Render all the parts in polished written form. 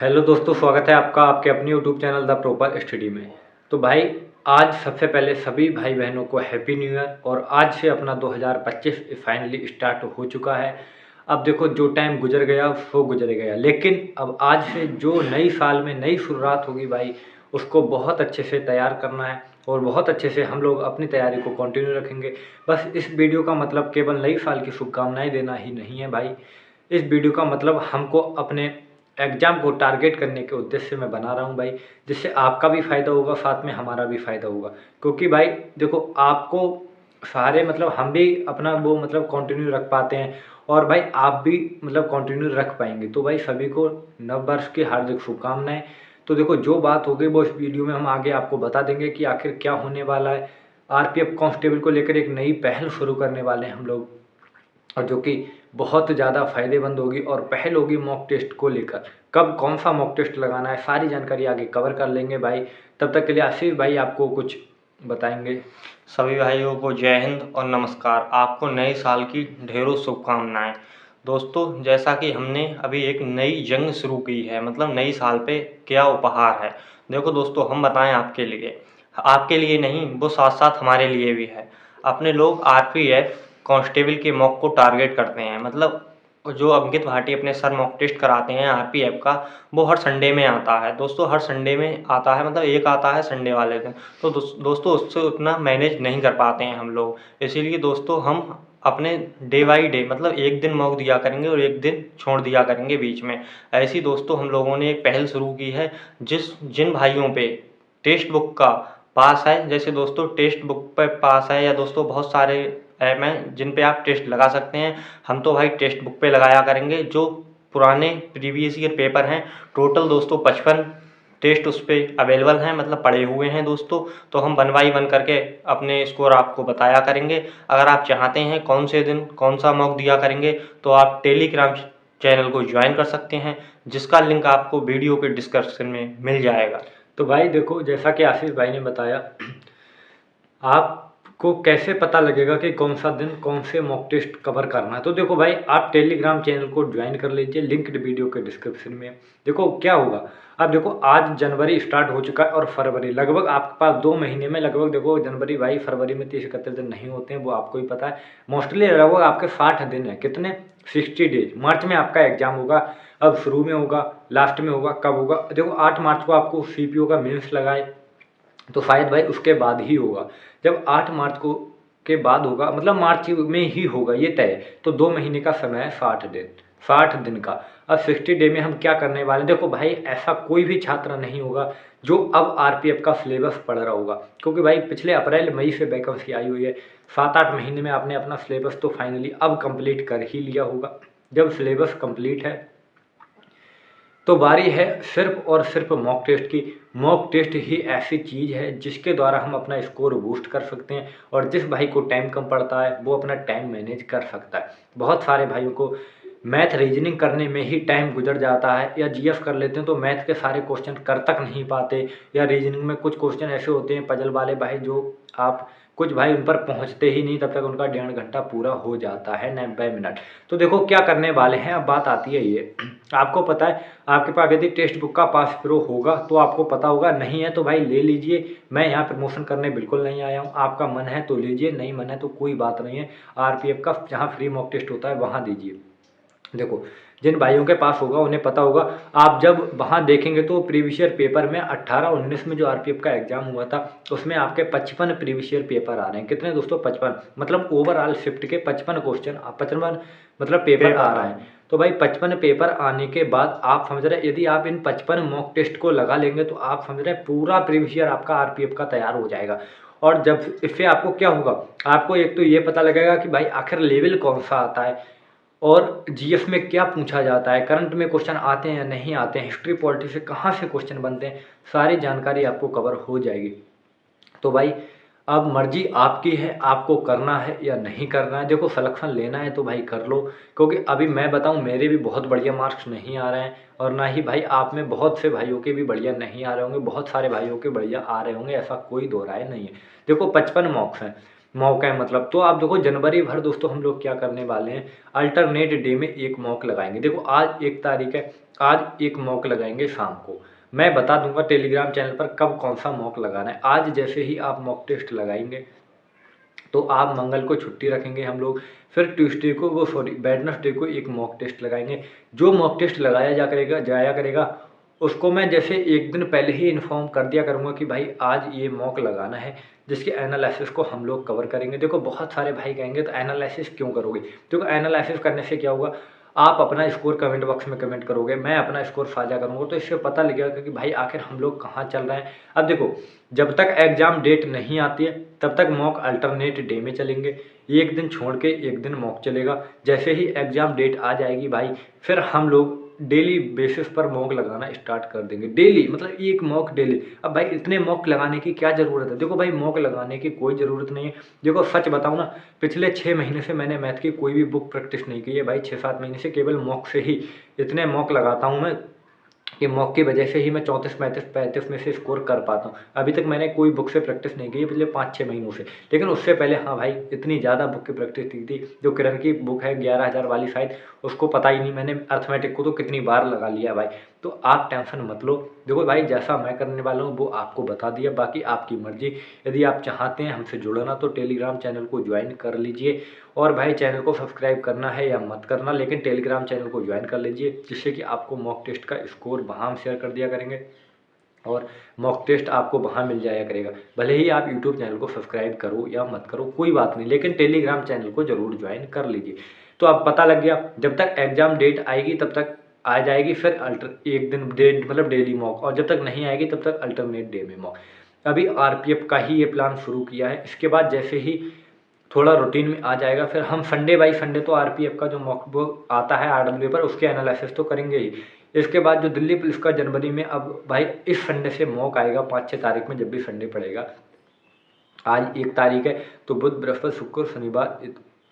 Hello दोस्तों, स्वागत है आपका आपके अपने YouTube channel the proper study में। तो भाई, आज सबसे पहले सभी भाई बहनों को हैप्पी न्यू ईयर। और आज से अपना 2025 फाइनली स्टार्ट हो चुका है। अब देखो, जो टाइम गुजर गया वो गुजर गया, लेकिन अब आज से जो नई साल में नई शुरुआत होगी भाई, उसको बहुत अच्छे से तैयार करना है और बहुत अच्छे से हम लोग अपनी तैयारी को कंटिन्यू रखेंगे। बस इस वीडियो का मतलब केवल नई साल की शुभकामनाएं देना ही नहीं है भाई। इस वीडियो का मतलब हमको अपने एग्ज़ाम को टारगेट करने के उद्देश्य से मैं बना रहा हूँ भाई, जिससे आपका भी फ़ायदा होगा, साथ में हमारा भी फ़ायदा होगा। क्योंकि भाई देखो, आपको सारे मतलब हम भी अपना वो मतलब कंटिन्यू रख पाते हैं, और भाई आप भी मतलब कंटिन्यू रख पाएंगे। तो भाई सभी को नव वर्ष की हार्दिक शुभकामनाएं। तो देखो, जो बात होगी वो इस वीडियो में हम आगे आपको बता देंगे कि आखिर क्या होने वाला है। आरपीएफ कांस्टेबल को लेकर एक नई पहल शुरू करने वाले हैं हम लोग, और जो कि बहुत ज़्यादा फायदेमंद होगी। और पहल होगी मॉक टेस्ट को लेकर, कब कौन सा मॉक टेस्ट लगाना है, सारी जानकारी आगे कवर कर लेंगे भाई। तब तक के लिए आशीष भाई आपको कुछ बताएंगे। सभी भाइयों को जय हिंद और नमस्कार। आपको नए साल की ढेरों शुभकामनाएं। दोस्तों, जैसा कि हमने अभी एक नई जंग शुरू की है, मतलब नई साल पे क्या उपहार है। देखो दोस्तों, हम बताएं आपके लिए नहीं, वो साथ साथ हमारे लिए भी है। अपने लोग आरपीएफ कांस्टेबल के मॉक को टारगेट करते हैं, मतलब जो अंकित भाटी अपने सर मॉक टेस्ट कराते हैं आरपीएफ का, वो हर संडे में आता है। दोस्तों, हर संडे में आता है, मतलब एक आता है संडे वाले दिन। तो दोस्तों उससे उतना मैनेज नहीं कर पाते हैं हम लोग। इसीलिए दोस्तों हम अपने डे बाई डे, मतलब एक दिन मॉक दिया करेंगे और एक दिन छोड़ दिया करेंगे बीच में। ऐसी दोस्तों हम लोगों ने एक पहल शुरू की है। जिन भाइयों पे टेक्स्ट बुक का पास है, जैसे दोस्तों टेक्स्ट बुक पर पास है, या दोस्तों बहुत सारे ऐप हैं जिन पे आप टेस्ट लगा सकते हैं। हम तो भाई टेक्स्ट बुक पे लगाया करेंगे। जो पुराने प्रीवियस ईयर पेपर हैं, टोटल दोस्तों 55 टेस्ट उस पर अवेलेबल हैं, मतलब पड़े हुए हैं दोस्तों। तो हम 1 बाई 1 करके अपने स्कोर आपको बताया करेंगे। अगर आप चाहते हैं कौन से दिन कौन सा मॉक दिया करेंगे, तो आप टेलीग्राम चैनल को ज्वाइन कर सकते हैं, जिसका लिंक आपको वीडियो के डिस्क्रिप्शन में मिल जाएगा। तो भाई देखो, जैसा कि आशीष भाई ने बताया, आपको कैसे पता लगेगा कि कौन सा दिन कौन से मॉक टेस्ट कवर करना है। तो देखो भाई, आप टेलीग्राम चैनल को ज्वाइन कर लीजिए, लिंक वीडियो के डिस्क्रिप्शन में। देखो क्या होगा, अब देखो आज जनवरी स्टार्ट हो चुका है और फरवरी लगभग आपके पास 2 महीने में, लगभग देखो जनवरी भाई फरवरी में 30-31 दिन नहीं होते हैं, वो आपको ही पता है। मोस्टली लगभग आपके 60 दिन है, कितने 60 डेज। मार्च में आपका एग्जाम होगा, अब शुरू में होगा, लास्ट में होगा, कब होगा देखो, 8 मार्च को आपको सीपीओ का मेंस लगाए, तो शायद भाई उसके बाद ही होगा। जब 8 मार्च को के बाद होगा, मतलब मार्च में ही होगा, ये तय है। तो 2 महीने का समय है, 60 दिन, 60 दिन का। अब 60 डे में हम क्या करने वाले हैं, देखो भाई ऐसा कोई भी छात्र नहीं होगा जो अब आरपीएफ का सिलेबस पढ़ रहा होगा, क्योंकि भाई पिछले अप्रैल मई से वैकेंसी आई हुई है। 7-8 महीने में आपने अपना सिलेबस तो फाइनली अब कंप्लीट कर ही लिया होगा। जब सिलेबस कंप्लीट है तो बारी है सिर्फ और सिर्फ मॉक टेस्ट की। मॉक टेस्ट ही ऐसी चीज़ है जिसके द्वारा हम अपना स्कोर बूस्ट कर सकते हैं, और जिस भाई को टाइम कम पड़ता है वो अपना टाइम मैनेज कर सकता है। बहुत सारे भाइयों को मैथ रीजनिंग करने में ही टाइम गुजर जाता है, या जीएस कर लेते हैं तो मैथ के सारे क्वेश्चन कर तक नहीं पाते, या रीजनिंग में कुछ क्वेश्चन ऐसे होते हैं पजल वाले भाई, जो आप कुछ भाई उन पर पहुंचते ही नहीं, तब तक उनका 1.5 घंटा पूरा हो जाता है 90 मिनट। तो देखो क्या करने वाले हैं, अब बात आती है ये, आपको पता है आपके पास यदि टेक्स्ट बुक का पास प्रो होगा तो आपको पता होगा, नहीं है तो भाई ले लीजिए। मैं यहाँ प्रमोशन करने बिल्कुल नहीं आया हूँ, आपका मन है तो लीजिए, नहीं मन है तो कोई बात नहीं है। आरपीएफ का जहाँ फ्री मॉक टेस्ट होता है वहाँ दीजिए। देखो, जिन भाइयों के पास होगा उन्हें पता होगा, आप जब वहाँ देखेंगे तो प्रीवियस ईयर पेपर में 18-19 में जो आरपीएफ का एग्जाम हुआ था, उसमें आपके 55 प्रीवियस ईयर पेपर आ रहे हैं। कितने दोस्तों, 55, मतलब ओवरऑल शिफ्ट के 55 क्वेश्चन, 55 मतलब पेपर आ रहे हैं। तो भाई 55 पेपर आने के बाद आप समझ रहे, यदि आप इन 55 मॉक टेस्ट को लगा लेंगे तो आप समझ रहे पूरा प्रीवियस ईयर आपका आरपीएफ का तैयार हो जाएगा। और जब इससे आपको क्या होगा, आपको एक तो ये पता लगेगा कि भाई आखिर लेवल कौन सा आता है, और जीएस में क्या पूछा जाता है, करंट में क्वेश्चन आते हैं या नहीं आते हैं, हिस्ट्री पॉलिटिक्स से कहाँ से क्वेश्चन बनते हैं, सारी जानकारी आपको कवर हो जाएगी। तो भाई अब मर्जी आपकी है, आपको करना है या नहीं करना है। देखो सिलेक्शन लेना है तो भाई कर लो, क्योंकि अभी मैं बताऊं मेरे भी बहुत बढ़िया मार्क्स नहीं आ रहे हैं, और ना ही भाई आप में बहुत से भाइयों के भी बढ़िया नहीं आ रहे होंगे, बहुत सारे भाइयों के बढ़िया आ रहे होंगे, ऐसा कोई दो राय नहीं है। देखो 55 मॉक्स हैं, मॉक है मतलब। तो आप देखो जनवरी भर दोस्तों हम लोग क्या करने वाले हैं, अल्टरनेट डे में एक मॉक लगाएंगे। देखो आज 1 तारीख है, आज एक मॉक लगाएंगे शाम को। मैं बता दूंगा टेलीग्राम चैनल पर कब कौन सा मॉक लगाना है। आज जैसे ही आप मॉक टेस्ट लगाएंगे तो आप मंगल को छुट्टी रखेंगे हम लोग, फिर ट्यूसडे को वो सॉरी वेडनेसडे को एक मॉक टेस्ट लगाएंगे। जो मॉक टेस्ट लगाया जाया करेगा उसको मैं जैसे एक दिन पहले ही इन्फॉर्म कर दिया करूँगा कि भाई आज ये मॉक लगाना है, जिसके एनालिसिस को हम लोग कवर करेंगे। देखो बहुत सारे भाई कहेंगे तो एनालिसिस क्यों करोगे, देखो एनालिसिस करने से क्या होगा, आप अपना स्कोर कमेंट बॉक्स में कमेंट करोगे, मैं अपना स्कोर साझा करूँगा, तो इससे पता लगेगा कि भाई आखिर हम लोग कहाँ चल रहे हैं। अब देखो जब तक एग्ज़ाम डेट नहीं आती है तब तक मॉक अल्टरनेट डे में चलेंगे, एक दिन छोड़ के एक दिन मॉक चलेगा। जैसे ही एग्ज़ाम डेट आ जाएगी भाई फिर हम लोग डेली बेसिस पर मॉक लगाना स्टार्ट कर देंगे। डेली मतलब एक मॉक डेली। अब भाई इतने मॉक लगाने की क्या ज़रूरत है, देखो भाई मॉक लगाने की कोई ज़रूरत नहीं है। देखो सच बताऊँ ना, पिछले 6 महीने से मैंने मैथ की कोई भी बुक प्रैक्टिस नहीं की है भाई, 6-7 महीने से केवल मॉक से ही इतने मॉक लगाता हूँ मैं कि मॉक की वजह से ही मैं 34, 35 में से स्कोर कर पाता हूँ। अभी तक मैंने कोई बुक से प्रैक्टिस नहीं की है पिछले 5-6 महीनों से। लेकिन उससे पहले हाँ भाई इतनी ज़्यादा बुक की प्रैक्टिस की थी। जो किरण की बुक है 11,000 वाली शायद, उसको पता ही नहीं, मैंने अर्थमेटिक को तो कितनी बार लगा लिया भाई। तो आप टेंशन मत लो, देखो भाई जैसा मैं करने वाला हूँ वो आपको बता दिया, बाकी आपकी मर्जी। यदि आप चाहते हैं हमसे जुड़ना तो टेलीग्राम चैनल को ज्वाइन कर लीजिए। और भाई चैनल को सब्सक्राइब करना है या मत करना, लेकिन टेलीग्राम चैनल को ज्वाइन कर लीजिए, जिससे कि आपको मॉक टेस्ट का स्कोर वहाँ हम शेयर कर दिया करेंगे और मॉक टेस्ट आपको वहाँ मिल जाया करेगा। भले ही आप यूट्यूब चैनल को सब्सक्राइब करो या मत करो कोई बात नहीं, लेकिन टेलीग्राम चैनल को ज़रूर ज्वाइन कर लीजिए। तो अब पता लग गया, जब तक एग्ज़ाम डेट आएगी तब तक आ जाएगी, फिर एक दिन डेट मतलब डेली मॉक, और जब तक नहीं आएगी तब तक अल्टरनेट डे में मॉक। अभी आरपीएफ का ही ये प्लान शुरू किया है, इसके बाद जैसे ही थोड़ा रूटीन में आ जाएगा फिर हम संडे बाई संडे तो आरपीएफ का जो मॉक वो आता है आरडब्ल्यू पर, उसके एनालिसिस तो करेंगे ही। इसके बाद जो दिल्ली पुलिस का जनवरी में, अब भाई इस संडे से मॉक आएगा 5-6 तारीख में, जब भी संडे पड़ेगा। आज 1 तारीख है तो बुध बृहस्पति शुक्र शनिवार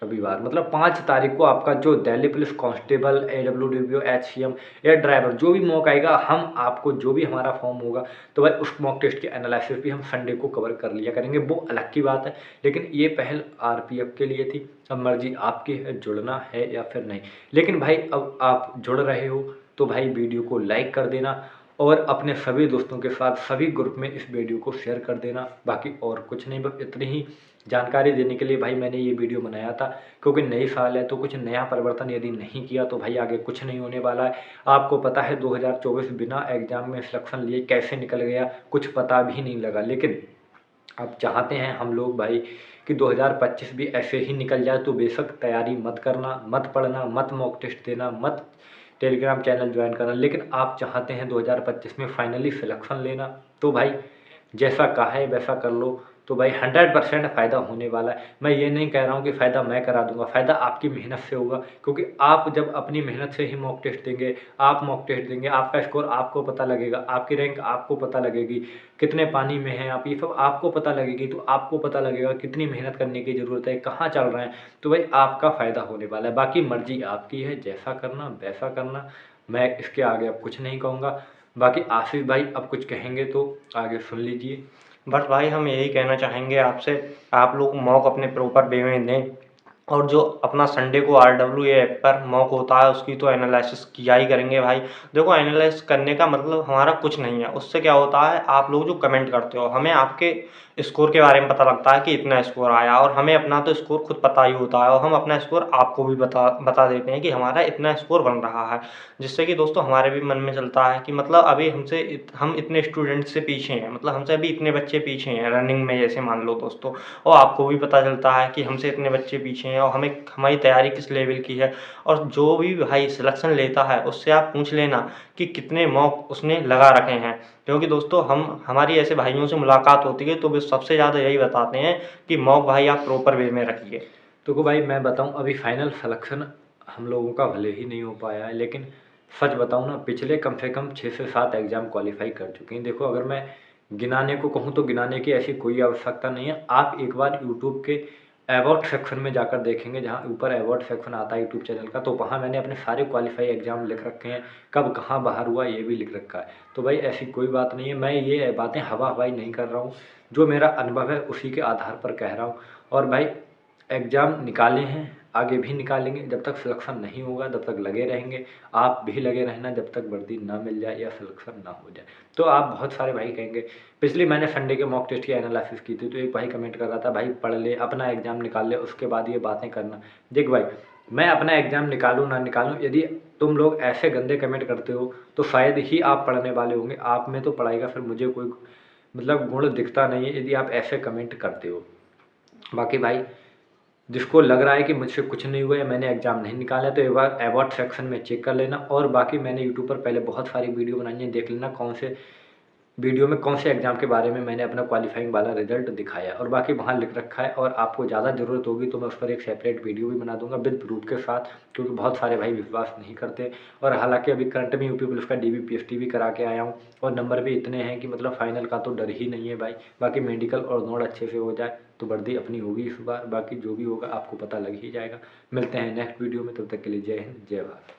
रविवार, मतलब 5 तारीख को आपका जो Delhi police constable, AWDBO, HCM या ड्राइवर जो भी मॉक आएगा, हम आपको जो भी हमारा फॉर्म होगा तो भाई उस मॉक टेस्ट के एनालिसिस भी हम संडे को कवर कर लिया करेंगे, वो अलग की बात है। लेकिन ये पहल आरपीएफ के लिए थी, अब मर्जी आपकी है जुड़ना है या फिर नहीं। लेकिन भाई अब आप जुड़ रहे हो तो भाई वीडियो को लाइक कर देना और अपने सभी दोस्तों के साथ सभी ग्रुप में इस वीडियो को शेयर कर देना। बाकी और कुछ नहीं, बस इतनी ही जानकारी देने के लिए भाई मैंने ये वीडियो बनाया था, क्योंकि नई साल है तो कुछ नया परिवर्तन यदि नहीं किया तो भाई आगे कुछ नहीं होने वाला है। आपको पता है 2024 बिना एग्जाम में सिलेक्शन लिए कैसे निकल गया, कुछ पता भी नहीं लगा। लेकिन अब चाहते हैं हम लोग भाई कि 2025 भी ऐसे ही निकल जाए, तो बेशक तैयारी मत करना, मत पढ़ना, मत मॉक टेस्ट देना, मत टेलीग्राम चैनल ज्वाइन करना, लेकिन आप चाहते हैं 2025 में फाइनली सिलेक्शन लेना, तो भाई जैसा कहा है वैसा कर लो। तो भाई 100% फ़ायदा होने वाला है। मैं ये नहीं कह रहा हूँ कि फ़ायदा मैं करा दूंगा, फ़ायदा आपकी मेहनत से होगा, क्योंकि आप जब अपनी मेहनत से ही मॉक टेस्ट देंगे, आप मॉक टेस्ट देंगे, आपका स्कोर आपको पता लगेगा, आपकी रैंक आपको पता लगेगी, कितने पानी में हैं आप, ये सब आपको पता लगेगी। तो आपको पता लगेगा कितनी मेहनत करने की ज़रूरत है, कहाँ चल रहे हैं, तो भाई आपका फ़ायदा होने वाला है। बाकी मर्जी आपकी है, जैसा करना वैसा करना, मैं इसके आगे अब कुछ नहीं कहूँगा। बाकी आशीष भाई अब कुछ कहेंगे तो आगे सुन लीजिए। बस भाई हम यही कहना चाहेंगे आपसे, आप लोग मॉक अपने प्रॉपर वे में दें, और जो अपना संडे को RWA ऐप पर मॉक होता है उसकी तो एनालिसिस किया ही करेंगे भाई। देखो एनालाइज करने का मतलब हमारा कुछ नहीं है, उससे क्या होता है आप लोग जो कमेंट करते हो हमें आपके स्कोर के बारे में पता लगता है कि इतना स्कोर आया, और हमें अपना तो स्कोर खुद पता ही होता है, और हम अपना स्कोर आपको भी बता देते हैं कि हमारा इतना स्कोर बन रहा है। जिससे कि दोस्तों हमारे भी मन में चलता है कि मतलब अभी हम इतने स्टूडेंट से पीछे हैं, मतलब हमसे अभी इतने बच्चे पीछे हैं रनिंग में, जैसे मान लो दोस्तों, और आपको भी पता चलता है कि हमसे इतने बच्चे पीछे हैं और हमें हमारी तैयारी किस लेवल की है। और जो भी भाई सिलेक्शन लेता है उससे आप पूछ लेना कि कितने मॉक उसने लगा रखे हैं, क्योंकि दोस्तों हमारी ऐसे भाइयों से मुलाकात होती है तो वे सबसे ज़्यादा यही बताते हैं कि मॉक भाई आप प्रॉपर वे में रखिए। तो भाई मैं बताऊं, अभी फाइनल सिलेक्शन हम लोगों का भले ही नहीं हो पाया है, लेकिन सच बताऊं ना, पिछले कम से कम 6 से 7 एग्ज़ाम क्वालिफाई कर चुके हैं। देखो अगर मैं गिनाने को कहूं तो गिनाने की ऐसी कोई आवश्यकता नहीं है। आप एक बार यूट्यूब के अबाउट सेक्शन में जाकर देखेंगे, जहाँ ऊपर अबाउट सेक्शन आता है यूट्यूब चैनल का, तो वहाँ मैंने अपने सारे क्वालिफाई एग्जाम लिख रखे हैं, कब कहाँ बाहर हुआ ये भी लिख रखा है। तो भाई ऐसी कोई बात नहीं है, मैं ये बातें हवा हवाई नहीं कर रहा हूँ, जो मेरा अनुभव है उसी के आधार पर कह रहा हूँ। और भाई एग्ज़ाम निकाले हैं, आगे भी निकालेंगे, जब तक सिलेक्शन नहीं होगा तब तक लगे रहेंगे। आप भी लगे रहना जब तक वर्दी ना मिल जाए या सिलेक्शन ना हो जाए। तो आप बहुत सारे भाई कहेंगे, पिछली मैंने संडे के मॉक टेस्ट की एनालिसिस की थी, तो एक भाई कमेंट कर रहा था, भाई पढ़ ले, अपना एग्ज़ाम निकाल ले, उसके बाद ये बातें करना। देख भाई, मैं अपना एग्ज़ाम निकालूँ ना निकालूँ, यदि तुम लोग ऐसे गंदे कमेंट करते हो तो शायद ही आप पढ़ने वाले होंगे। आप में तो पढ़ाई का फिर मुझे कोई मतलब गुण दिखता नहीं है, यदि आप ऐसे कमेंट करते हो। बाकी भाई जिसको लग रहा है कि मुझसे कुछ नहीं हुआ या मैंने एग्ज़ाम नहीं निकाला, तो एक बार अबाउट सेक्शन में चेक कर लेना। और बाकी मैंने यूट्यूब पर पहले बहुत सारी वीडियो बनाई है, देख लेना कौन से वीडियो में कौन से एग्ज़ाम के बारे में मैंने अपना क्वालिफाइंग वाला रिजल्ट दिखाया है। और बाकी वहाँ लिख रखा है, और आपको ज़्यादा ज़रूरत होगी तो मैं उस पर एक सेपरेट वीडियो भी बना दूंगा विद प्रूफ के साथ, क्योंकि बहुत सारे भाई विश्वास नहीं करते। और हालांकि अभी करंट में यूपी पुलिस का डीबी पीएसटी भी करा के आया हूँ, और नंबर भी इतने हैं कि मतलब फाइनल का तो डर ही नहीं है भाई। बाकी मेडिकल और नोट अच्छे से हो जाए तो वर्दी अपनी होगी इस बार, बाकी जो भी होगा आपको पता लग ही जाएगा। मिलते हैं नेक्स्ट वीडियो में, तब तक के लिए जय हिंद जय भारत।